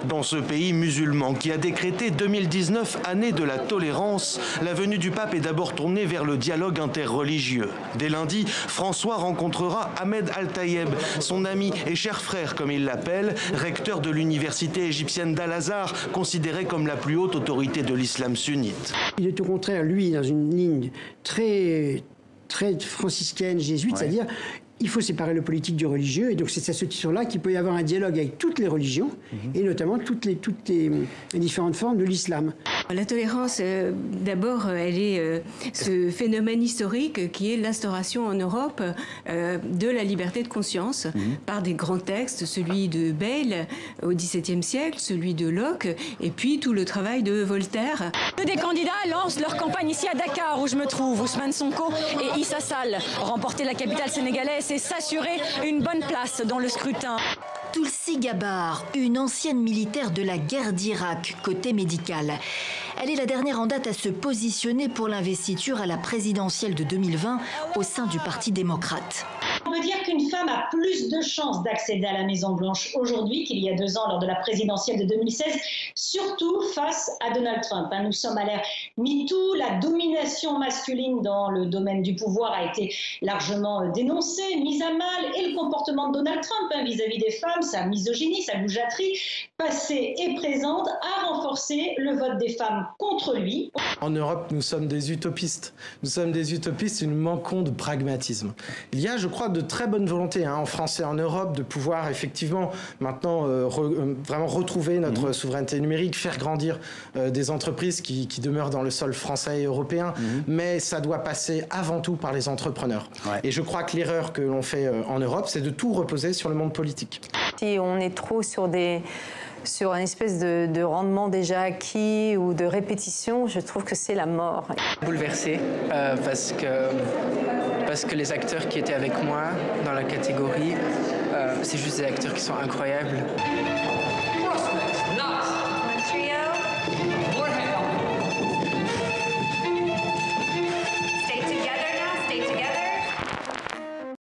Dans ce pays musulman qui a décrété 2019 année de la tolérance, la venue du pape est d'abord tournée vers le dialogue interreligieux. Dès lundi, François rencontrera Ahmed Al-Tayeb, son ami et cher frère comme il l'appelle, recteur de l'université égyptienne d'Al-Azhar, considérée comme la plus haute autorité de l'islam sunnite. Il est au contraire, lui, dans une ligne très franciscaine, jésuite, c'est-à-dire il faut séparer le politique du religieux, et donc c'est à ce titre-là qu'il peut y avoir un dialogue avec toutes les religions, et notamment toutes les différentes formes de l'islam. La tolérance, d'abord, elle est ce phénomène historique qui est l'instauration en Europe de la liberté de conscience par des grands textes, celui de Bayle au XVIIe siècle, celui de Locke, et puis tout le travail de Voltaire. Deux des candidats lancent leur campagne ici à Dakar, où je me trouve. Ousmane Sonko et Issa Sall. Remporter la capitale sénégalaise et s'assurer une bonne place dans le scrutin. Tulsi Gabbard, une ancienne militaire de la guerre d'Irak, côté médical. Elle est la dernière en date à se positionner pour l'investiture à la présidentielle de 2020 au sein du Parti démocrate. On peut dire qu'une femme a plus de chances d'accéder à la Maison-Blanche aujourd'hui qu'il y a 2 ans lors de la présidentielle de 2016, surtout face à Donald Trump. Nous sommes à l'ère MeToo, la domination masculine dans le domaine du pouvoir a été largement dénoncée, mise à mal, et le comportement de Donald Trump vis-à-vis des femmes, sa misogynie, sa goujaterie, passée et présente, a renforcé le vote des femmes contre lui. En Europe, nous sommes des utopistes. Nous sommes des utopistes et nous manquons de pragmatisme. Il y a, je crois, de très bonne volonté en France et en Europe de pouvoir effectivement maintenant vraiment retrouver notre souveraineté numérique, faire grandir des entreprises qui demeurent dans le sol français et européen, mais ça doit passer avant tout par les entrepreneurs. Et je crois que l'erreur que l'on fait en Europe, c'est de tout reposer sur le monde politique. Si on est trop sur une espèce de rendement déjà acquis ou de répétition, je trouve que c'est la mort. Bouleversé parce que les acteurs qui étaient avec moi dans la catégorie, c'est juste des acteurs qui sont incroyables. Montreal.